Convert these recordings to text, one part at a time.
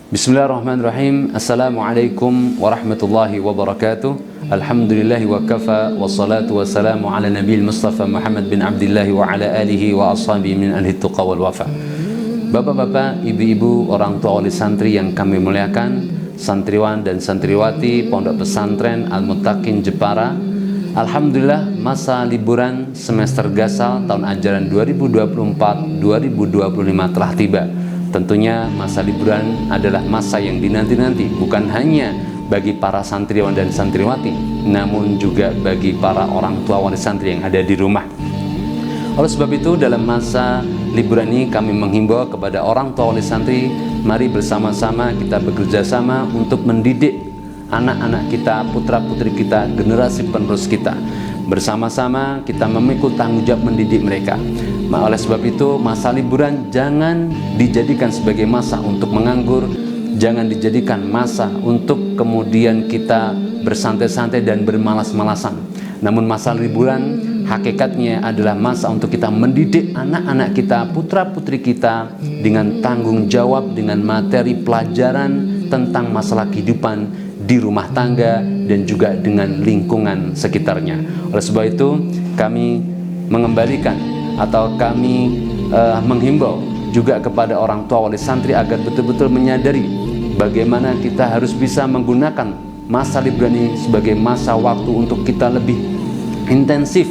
Bismillahirrahmanirrahim. Assalamualaikum warahmatullahi wabarakatuh. Alhamdulillahi wa kafa. Wassalatu wassalamu ala nabiil Mustafa Muhammad bin Abdillahi wa ala alihi wa ashabihi min ahli tuqa wal wafa. Bapak-bapak, ibu-ibu, orang tua wali santri yang kami muliakan, santriwan dan santriwati Pondok Pesantren Al-Muttaqin Jepara. Alhamdulillah, masa liburan semester gasal tahun ajaran 2024-2025 telah tiba. Tentunya masa liburan adalah masa yang dinanti-nanti, bukan hanya bagi para santriwan dan santriwati, namun juga bagi para orang tua wali santri yang ada di rumah. Oleh sebab itu, dalam masa liburan ini kami menghimbau kepada orang tua wali santri, mari bersama-sama kita bekerja sama untuk mendidik anak-anak kita, putra-putri kita, generasi penerus kita. Bersama-sama kita memikul tanggung jawab mendidik mereka. Oleh sebab itu, masa liburan jangan dijadikan sebagai masa untuk menganggur, jangan dijadikan masa untuk kemudian kita bersantai-santai dan bermalas-malasan. Namun masa liburan hakikatnya adalah masa untuk kita mendidik anak-anak kita, putra-putri kita dengan tanggung jawab, dengan materi pelajaran tentang masalah kehidupan di rumah tangga dan juga dengan lingkungan sekitarnya. Oleh sebab itu, kami mengembalikan atau kami menghimbau juga kepada orang tua wali santri agar betul-betul menyadari bagaimana kita harus bisa menggunakan masa liburan ini sebagai masa waktu untuk kita lebih intensif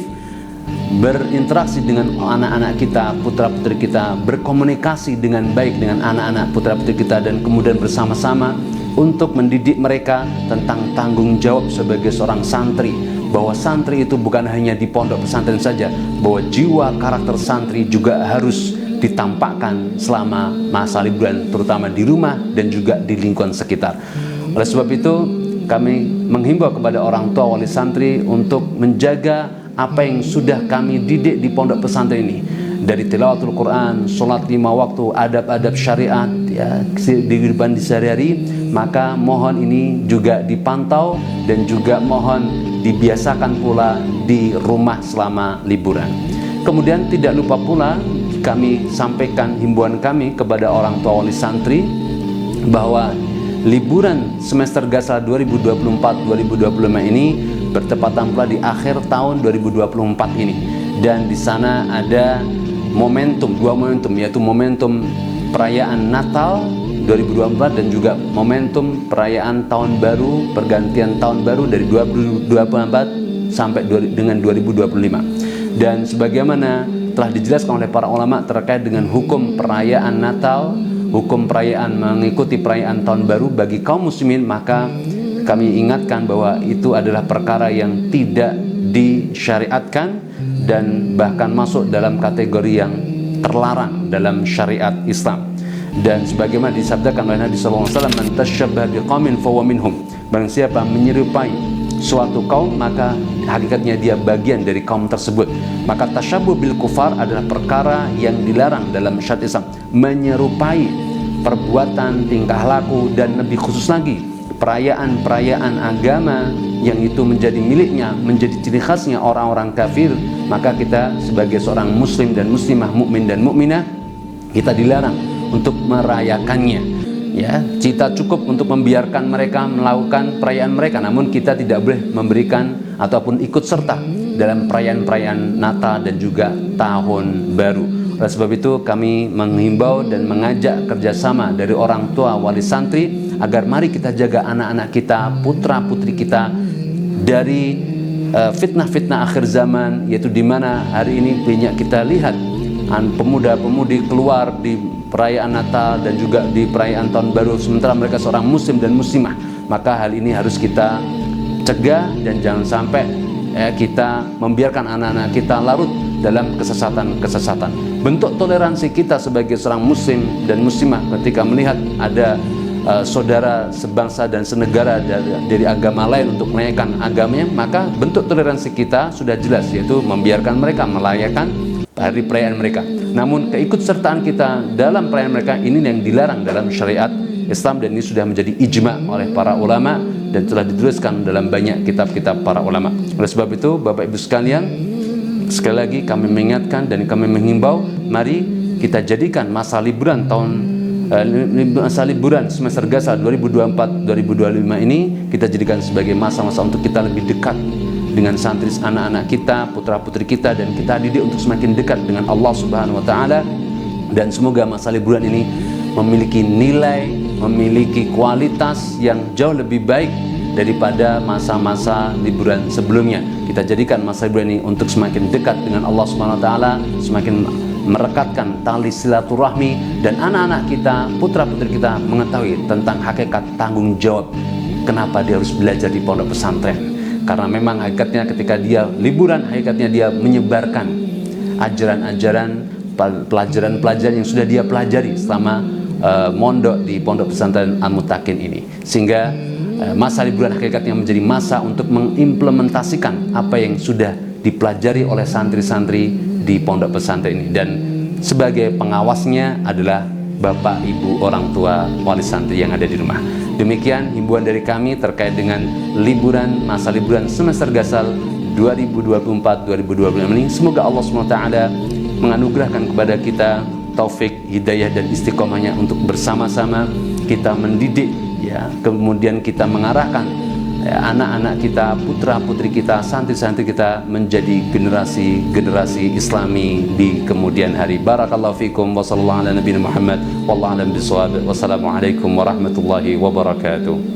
berinteraksi dengan anak-anak kita, putra-putri kita, berkomunikasi dengan baik dengan anak-anak putra-putri kita, dan kemudian bersama-sama untuk mendidik mereka tentang tanggung jawab sebagai seorang santri, bahwa santri itu bukan hanya di pondok pesantren saja, bahwa jiwa karakter santri juga harus ditampakkan selama masa liburan, terutama di rumah dan juga di lingkungan sekitar. Oleh sebab itu, kami menghimbau kepada orang tua wali santri untuk menjaga apa yang sudah kami didik di pondok pesantren ini, dari tilawatul Quran, sholat 5 waktu, adab-adab syariat ya, di kehidupan di sehari-hari. Maka mohon ini juga dipantau dan juga mohon dibiasakan pula di rumah selama liburan. Kemudian tidak lupa pula kami sampaikan himbauan kami kepada orang tua wali santri bahwa liburan semester gasal 2024-2025 ini bertepatan pula di akhir tahun 2024 ini, dan di sana ada dua momentum, yaitu momentum perayaan Natal 2024 dan juga momentum perayaan tahun baru, pergantian tahun baru dari 2024 sampai dengan 2025. Dan sebagaimana telah dijelaskan oleh para ulama terkait dengan hukum perayaan Natal, hukum perayaan mengikuti perayaan tahun baru bagi kaum muslimin, maka kami ingatkan bahwa itu adalah perkara yang tidak disyariatkan dan bahkan masuk dalam kategori yang terlarang dalam syariat Islam. Dan sebagaimana disabdakan oleh Nabi sallallahu alaihi wasallam, "Man tashabbaha biqaumin fahuwa minhum." Barang siapa menyerupai suatu kaum, maka hakikatnya dia bagian dari kaum tersebut. Maka tasyabbuh bil kufar adalah perkara yang dilarang dalam syariat Islam, menyerupai perbuatan, tingkah laku, dan lebih khusus lagi perayaan-perayaan agama yang itu menjadi miliknya, menjadi ciri khasnya orang-orang kafir. Maka kita sebagai seorang muslim dan muslimah, mukmin dan mukminah, kita dilarang untuk merayakannya. Ya, kita cukup untuk membiarkan mereka melakukan perayaan mereka, namun kita tidak boleh memberikan ataupun ikut serta dalam perayaan-perayaan Natal dan juga Tahun Baru. Oleh sebab itu, kami menghimbau dan mengajak kerjasama dari orang tua wali santri agar mari kita jaga anak-anak kita, putra-putri kita dari fitnah-fitnah akhir zaman, yaitu di mana hari ini banyak kita lihat pemuda-pemudi keluar di perayaan Natal dan juga di perayaan Tahun Baru sementara mereka seorang muslim dan muslimah. Maka hal ini harus kita cegah dan jangan sampai kita membiarkan anak-anak kita larut dalam kesesatan-kesesatan. Bentuk toleransi kita sebagai seorang muslim dan muslimah ketika melihat ada saudara sebangsa dan senegara dari agama lain untuk merayakan agamanya, maka bentuk toleransi kita sudah jelas, yaitu membiarkan mereka merayakan hari perayaan mereka. Namun keikutsertaan kita dalam perayaan mereka ini yang dilarang dalam syariat Islam, dan ini sudah menjadi ijma oleh para ulama dan telah dituliskan dalam banyak kitab-kitab para ulama. Oleh sebab itu, Bapak Ibu sekalian, sekali lagi kami mengingatkan dan kami menghimbau, mari kita jadikan masa liburan tahun masa liburan semester Gasal 2024-2025 ini kita jadikan sebagai masa-masa untuk kita lebih dekat dengan santri anak-anak kita, putra-putri kita, dan kita didik untuk semakin dekat dengan Allah Subhanahu wa taala. Dan semoga masa liburan ini memiliki nilai, memiliki kualitas yang jauh lebih baik daripada masa-masa liburan sebelumnya. Kita jadikan masa liburan ini untuk semakin dekat dengan Allah Subhanahu wa taala, semakin merekatkan tali silaturahmi, dan anak-anak kita, putra-putri kita mengetahui tentang hakikat tanggung jawab kenapa dia harus belajar di pondok pesantren. Karena memang hakikatnya ketika dia liburan, hakikatnya dia menyebarkan ajaran-ajaran, pelajaran-pelajaran yang sudah dia pelajari selama mondok di pondok pesantren Al-Muttaqin ini. Sehingga masa liburan hakikatnya menjadi masa untuk mengimplementasikan apa yang sudah dipelajari oleh santri-santri di pondok pesantren ini, dan sebagai pengawasnya adalah bapak, ibu, orang tua, wali santri yang ada di rumah. Demikian himbauan dari kami terkait dengan liburan, masa liburan semester Gasal 2024-2025 ini. Semoga Allah SWT menganugerahkan kepada kita taufik, hidayah, dan istiqomahnya untuk bersama-sama kita mendidik, ya, kemudian kita mengarahkan anak-anak kita, putra-putri kita, santri-santri kita menjadi generasi Islami di kemudian hari. Barakallahu fikum wa sallallahu ala nabiyina Muhammad wallahu a'lam bishawab. Wassalamualaikum warahmatullahi wabarakatuh.